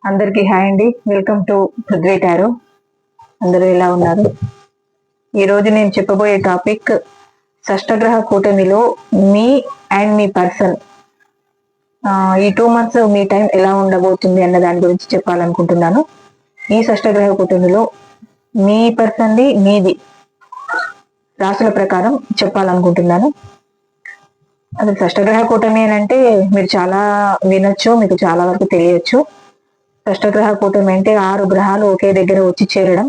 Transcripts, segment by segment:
అందరికీ హాయ్ అండి. Welcome to Prithvi tarot. అందరూ ఎలా ఉన్నారు? ఈరోజు నేను చెప్పబోయే టాపిక్ షష్టగ్రహ కూటమిలో మీ అండ్ మీ పర్సన్ ఈ 2 months మీ టైం ఎలా ఉండబోతుంది అన్న దాని గురించి చెప్పాలనుకుంటున్నాను. ఈ షష్టగ్రహ కూటమిలో మీ పర్సన్ది మీది రాశుల ప్రకారం చెప్పాలనుకుంటున్నాను. అసలు షష్టగ్రహ కూటమి అని అంటే మీరు చాలా వినొచ్చు, మీకు చాలా వరకు తెలియచ్చు. షష్టగ్రహ కూటమి అంటే 6 గ్రహాలు ఒకే దగ్గర వచ్చి చేరడం.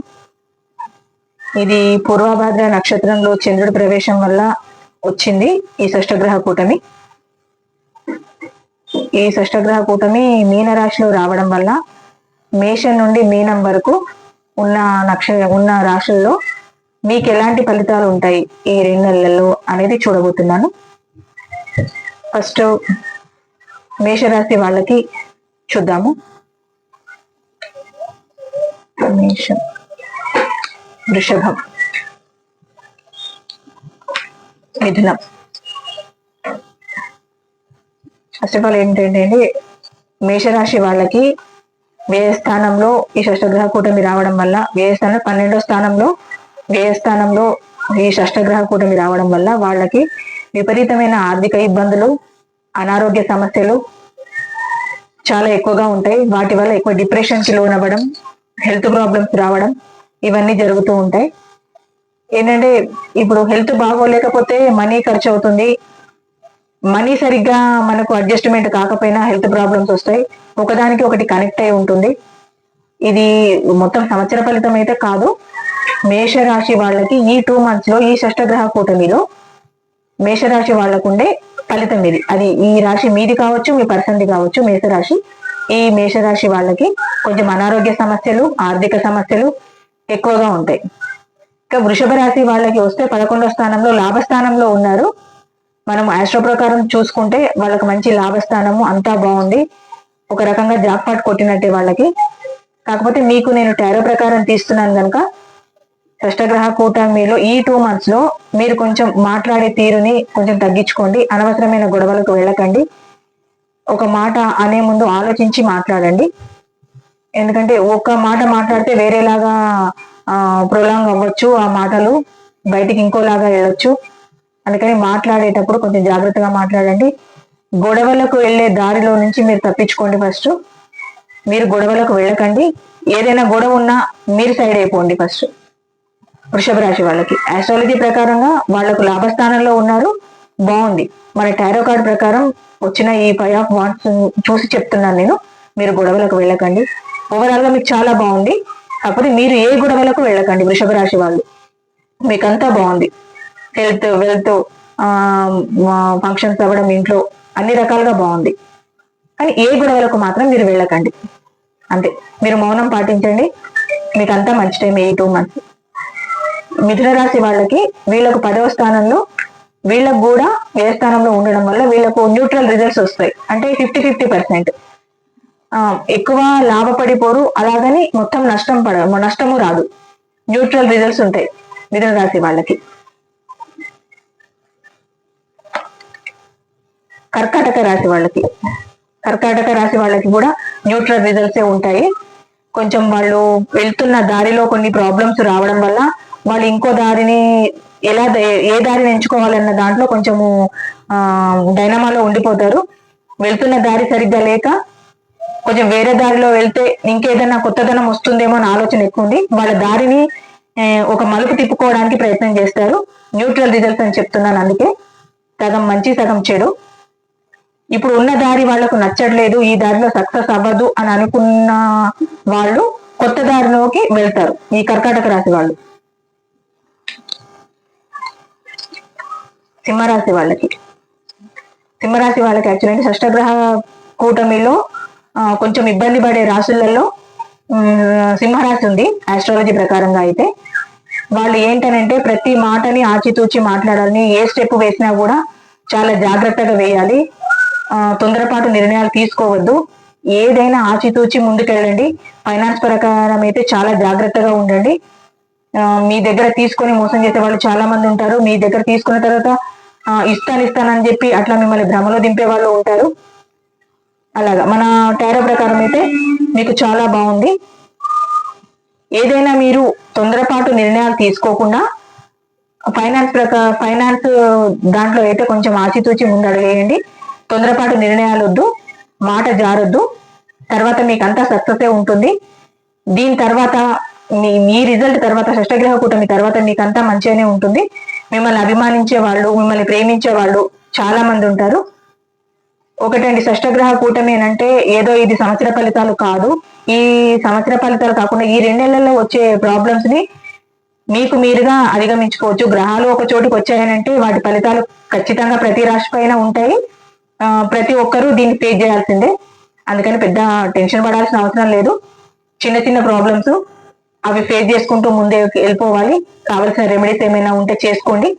ఇది పూర్వభాద్ర నక్షత్రంలో చంద్రుడి ప్రవేశం వల్ల వచ్చింది ఈ షష్టగ్రహ కూటమి. ఈ షష్టగ్రహ కూటమి మీనరాశిలో రావడం వల్ల మేషం నుండి మీనం వరకు ఉన్న రాశుల్లో మీకు ఎలాంటి ఫలితాలు ఉంటాయి ఈ 2 నెలల్లో అనేది చూడబోతున్నాను. ఫస్ట్ మేషరాశి వాళ్ళకి చూద్దాము. మేషం, వృషభం, మిథునం. ఫస్ట్ ఆఫ్ ఆల్ ఏంటంటే మేషరాశి వాళ్ళకి వ్యయస్థానంలో ఈ షష్టగ్రహ కూటమి రావడం వల్ల 12వ స్థానంలో ఈ షష్టగ్రహ కూటమి రావడం వల్ల వాళ్ళకి విపరీతమైన ఆర్థిక ఇబ్బందులు, అనారోగ్య సమస్యలు చాలా ఎక్కువగా ఉంటాయి. వాటి వల్ల ఎక్కువ డిప్రెషన్కి లోనవ్వడం, హెల్త్ ప్రాబ్లమ్స్ రావడం ఇవన్నీ జరుగుతూ ఉంటాయి. ఏంటంటే ఇప్పుడు హెల్త్ బాగోలేకపోతే మనీ ఖర్చు అవుతుంది. మనీ సరిగ్గా మనకు అడ్జస్ట్మెంట్ కాకపోయినా హెల్త్ ప్రాబ్లమ్స్ వస్తాయి. ఒకదానికి ఒకటి కనెక్ట్ అయి ఉంటుంది. ఇది మొత్తం సంవత్సర ఫలితం అయితే కాదు. మేషరాశి వాళ్ళకి ఈ 2 months లో ఈ షష్టగ్రహ కూటమిలో మేషరాశి వాళ్ళకు ఉండే ఫలితం ఇది. అది ఈ రాశి మీది కావచ్చు, మీ పర్సన్ది కావచ్చు. మేషరాశి, ఈ మేషరాశి వాళ్ళకి కొంచెం అనారోగ్య సమస్యలు, ఆర్థిక సమస్యలు ఎక్కువగా ఉంటాయి. ఇంకా వృషభ రాశి వాళ్ళకి వస్తే 11వ స్థానంలో లాభస్థానంలో ఉన్నారు. మనం ఆస్ట్రో ప్రకారం చూసుకుంటే వాళ్ళకి మంచి లాభస్థానము అంతా బాగుంది. ఒక రకంగా జాక్పాట్ కొట్టినట్టే వాళ్ళకి. కాకపోతే మీకు నేను టారో ప్రకారం తీస్తున్నాను కనుక షష్టగ్రహ కూటమిలో ఈ 2 months లో మీరు కొంచెం మాట్లాడే తీరుని కొంచెం తగ్గించుకోండి. అనవసరమైన గొడవలకు వెళ్ళకండి. ఒక మాట అనే ముందు ఆలోచించి మాట్లాడండి. ఎందుకంటే ఒక మాట మాట్లాడితే వేరేలాగా ప్రొలాంగ్ అవ్వచ్చు. ఆ మాటలు బయటికి ఇంకోలాగా వెళ్ళొచ్చు. అందుకని మాట్లాడేటప్పుడు కొంచెం జాగ్రత్తగా మాట్లాడండి. గొడవలకు వెళ్ళే దారిలో నుంచి మీరు తప్పించుకోండి. ఫస్ట్ మీరు గొడవలకు వెళ్ళకండి. ఏదైనా గొడవ ఉన్నా మీరు సైడ్ అయిపోండి. ఫస్ట్ వృషభ రాశి వాళ్ళకి ఆస్ట్రాలజీ ప్రకారంగా వాళ్లకు లాభస్థానంలో ఉన్నారు, బాగుంది. మన టారో కార్డ్ ప్రకారం వచ్చిన ఈ 5 of wands చూసి చెప్తున్నాను నేను. మీరు గొడవలకు వెళ్ళకండి. ఓవరాల్ గా మీకు చాలా బాగుంది. కాకపోతే మీరు ఏ గొడవలకు వెళ్ళకండి. వృషభ రాశి వాళ్ళు మీకంతా బాగుంది. హెల్త్, వెల్త్, ఫంక్షన్స్ అవ్వడం, ఇంట్లో అన్ని రకాలుగా బాగుంది. కానీ ఏ గొడవలకు మాత్రం మీరు వెళ్ళకండి. అంతే, మీరు మౌనం పాటించండి. మీకంతా మంచి టైం ఈ 2 months. మిథున రాశి వాళ్ళకి వీళ్ళకు 10వ స్థానంలో, వీళ్ళకు కూడా వ్యయస్థానంలో ఉండడం వల్ల వీళ్ళకు న్యూట్రల్ రిజల్ట్స్ వస్తాయి. అంటే 50-50%. ఎక్కువ లాభపడిపోరు, అలాగని మొత్తం నష్టము రాదు. న్యూట్రల్ రిజల్ట్స్ ఉంటాయి మిథున రాశి వాళ్ళకి. కర్కాటక రాశి వాళ్ళకి కూడా న్యూట్రల్ రిజల్ట్సే ఉంటాయి. కొంచెం వాళ్ళు వెళ్తున్న దారిలో కొన్ని ప్రాబ్లమ్స్ రావడం వల్ల వాళ్ళు ఇంకో దారిని ఏ దారిని ఎంచుకోవాలన్న దాంట్లో కొంచెము డైనమాలో ఉండిపోతారు. వెళ్తున్న దారి సరిగ్గా లేక కొంచెం వేరే దారిలో వెళ్తే ఇంకేదైనా కొత్తదనం వస్తుందేమో అని ఆలోచన ఎక్కువ ఉంది. వాళ్ళ దారిని ఒక మలుపు తిప్పుకోవడానికి ప్రయత్నం చేస్తారు. న్యూట్రల్ రిజల్ట్స్ అని చెప్తున్నాను. అందుకే సగం మంచి సగం చెడు. ఇప్పుడు ఉన్న దారి వాళ్లకు నచ్చట్లేదు, ఈ దారిలో సక్సెస్ అవ్వదు అని అనుకున్న వాళ్ళు కొత్త దారిలోకి వెళ్తారు. ఈ కర్కాటక రాశి వాళ్ళు. సింహరాశి వాళ్ళకి యాక్చువల్లీ షష్టగ్రహ కూటమిలో కొంచెం ఇబ్బంది పడే రాశులలో సింహరాశి ఉంది ఆస్ట్రాలజీ ప్రకారంగా. అయితే వాళ్ళు ఏంటనంటే ప్రతి మాటని ఆచితూచి మాట్లాడాలని, ఏ స్టెప్ వేసినా కూడా చాలా జాగ్రత్తగా వేయాలి. తొందరపాటు నిర్ణయాలు తీసుకోవద్దు. ఏదైనా ఆచితూచి ముందుకెళ్ళండి. ఫైనాన్స్ ప్రకారం అయితే చాలా జాగ్రత్తగా ఉండండి. మీ దగ్గర తీసుకొని మోసం చేసే వాళ్ళు చాలా మంది ఉంటారు. మీ దగ్గర తీసుకున్న తర్వాత ఇస్తానని చెప్పి అట్లా మిమ్మల్ని భ్రమలో దింపే వాళ్ళు ఉంటారు. అలాగా మన టారో ప్రకారం అయితే మీకు చాలా బాగుంది. ఏదైనా మీరు తొందరపాటు నిర్ణయాలు తీసుకోకుండా ఫైనాన్స్ దాంట్లో అయితే కొంచెం ఆచితూచి ముందు అడిగేయండి. తొందరపాటు నిర్ణయాలు వద్దు, మాట జారొద్దు. తర్వాత మీకు అంతా సక్సెస్ ఉంటుంది. దీని తర్వాత మీ రిజల్ట్ తర్వాత, షష్టగ్రహ కూటమి తర్వాత మీకు అంతా మంచిగానే ఉంటుంది. మిమ్మల్ని అభిమానించే వాళ్ళు, మిమ్మల్ని ప్రేమించే వాళ్ళు చాలా మంది ఉంటారు. ఒకటండి, షష్టగ్రహ కూటమి అంటే ఏదో ఇది సంవత్సర ఫలితాలు కాదు. ఈ సంవత్సర ఫలితాలు కాకుండా ఈ 2 నెలల్లో వచ్చే ప్రాబ్లమ్స్ ని మీకు మీరుగా అధిగమించుకోవచ్చు. గ్రహాలు ఒక చోటుకు వచ్చాయనంటే వాటి ఫలితాలు ఖచ్చితంగా ప్రతి రాశి పైన ఉంటాయి. ప్రతి ఒక్కరూ దీన్ని ఫేస్ చేయాల్సిందే. అందుకని పెద్ద టెన్షన్ పడాల్సిన అవసరం లేదు. చిన్న చిన్న ప్రాబ్లమ్స్ అవి ఫేస్ చేసుకుంటూ ముందే వెళ్ళిపోవాలి. కావలసిన రెమెడీస్ ఏమైనా ఉంటే చేసుకోండి.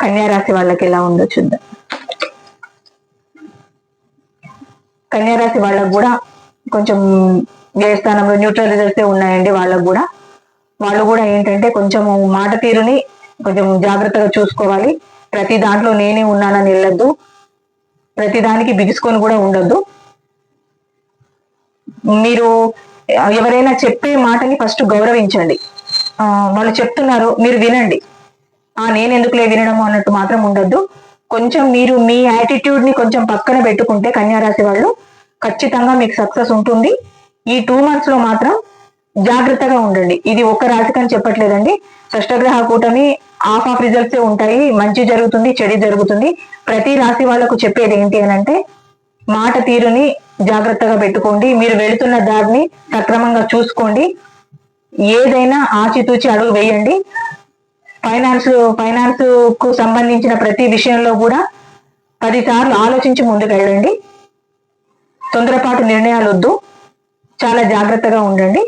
కన్యా రాశి వాళ్ళకి ఎలా ఉందో చూద్దాం. కన్యా రాశి వాళ్ళకు కూడా కొంచెం వ్యయస్థానంలో న్యూట్రల్ రిజల్ట్సే ఉన్నాయండి. వాళ్ళు కూడా ఏంటంటే కొంచెం మాట తీరుని కొంచెం జాగ్రత్తగా చూసుకోవాలి. ప్రతి దాంట్లో నేనే ఉన్నానని వెళ్ళొద్దు. ప్రతి దానికి బిగుసుకొని కూడా ఉండొద్దు. మీరు ఎవరైనా చెప్పే మాటని ఫస్ట్ గౌరవించండి. వాళ్ళు చెప్తున్నారు, మీరు వినండి. నేను ఎందుకులే వినడము అన్నట్టు మాత్రం ఉండొద్దు. కొంచెం మీరు మీ యాటిట్యూడ్ ని కొంచెం పక్కన పెట్టుకుంటే కన్యా రాశి వాళ్ళు ఖచ్చితంగా మీకు సక్సెస్ ఉంటుంది. ఈ 2 months లో మాత్రం జాగ్రత్తగా ఉండండి. ఇది ఒక్క రాశికి అని చెప్పట్లేదండి. షష్టగ్రహ కూటమి ఆఫ్ రిజల్ట్సే ఉంటాయి. మంచి జరుగుతుంది, చెడు జరుగుతుంది. ప్రతి రాశి వాళ్ళకు చెప్పేది ఏంటి అని అంటే, మాట తీరుని జాగ్రత్తగా పెట్టుకోండి. మీరు వెళుతున్న దారిని సక్రమంగా చూసుకోండి. ఏదైనా ఆచితూచి అడుగు వేయండి. ఫైనాన్స్ కు సంబంధించిన ప్రతి విషయంలో కూడా 10 సార్లు ఆలోచించి ముందుకు వెళ్ళండి. తొందరపాటు నిర్ణయాలు వద్దు. చాలా జాగ్రత్తగా ఉండండి.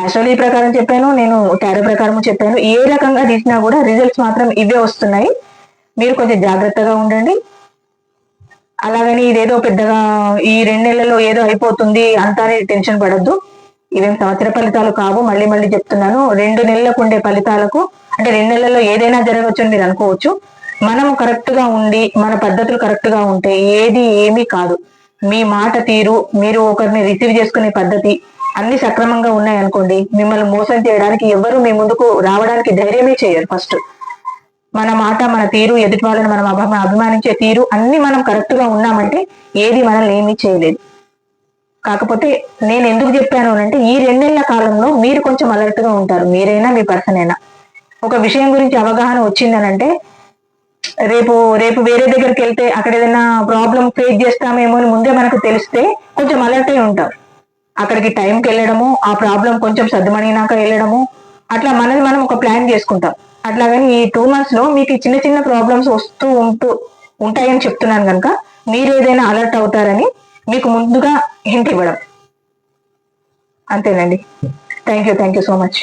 ఆస్ట్రాలజీ ప్రకారం చెప్పాను, నేను టారో ప్రకారం చెప్పాను. ఏ రకంగా తీసినా కూడా రిజల్ట్స్ మాత్రం ఇవే వస్తున్నాయి. మీరు కొంచెం జాగ్రత్తగా ఉండండి. అలాగని ఇదేదో పెద్దగా ఈ 2 నెలల్లో ఏదో అయిపోతుంది అంతా టెన్షన్ పడద్దు. ఇవేం సంవత్సర ఫలితాలు కావు. మళ్ళీ చెప్తున్నాను, 2 నెలలకు ఉండే ఫలితాలకు అంటే 2 నెలల్లో ఏదైనా జరగవచ్చు అని మీరు అనుకోవచ్చు. మనం కరెక్ట్ గా ఉండి మన పద్ధతులు కరెక్ట్ గా ఉంటే ఏమీ కాదు. మీ మాట తీరు, మీరు ఒకరిని రిసీవ్ చేసుకునే పద్ధతి అన్ని సక్రమంగా ఉన్నాయనుకోండి, మిమ్మల్ని మోసం చేయడానికి ఎవరు మీ ముందుకు రావడానికి ధైర్యమే చేయరు. ఫస్ట్ మన మాట, మన తీరు, ఎదుటి వాళ్ళని మనం అభిమానించే తీరు అన్ని మనం కరెక్ట్ గా ఉన్నామంటే ఏది మనల్ని ఏమీ చేయలేదు. కాకపోతే నేను ఎందుకు చెప్పాను అంటే, ఈ 2 నెలల కాలంలో మీరు కొంచెం అలర్ట్ గా ఉంటారు. మీరైనా మీ పర్సన్ అయినా ఒక విషయం గురించి అవగాహన వచ్చిందనంటే, రేపు వేరే దగ్గరికి వెళ్తే అక్కడ ఏదైనా ప్రాబ్లం ఫేస్ చేస్తామేమో అని ముందే మనకు తెలిస్తే కొంచెం అలర్ట్ అయి ఉంటాం. అక్కడికి టైంకి వెళ్ళడము, ఆ ప్రాబ్లం కొంచెం సర్దుమణినాక వెళ్ళడము, అట్లా మనది మనం ఒక ప్లాన్ చేసుకుంటాం. అట్లాగని ఈ 2 months లో మీకు చిన్న చిన్న ప్రాబ్లమ్స్ ఉంటాయని చెప్తున్నాను కనుక మీరు ఏదైనా అలర్ట్ అవుతారని మీకు ముందుగా హింట్ ఇవ్వడం. అంతేనండి. Thank you so much.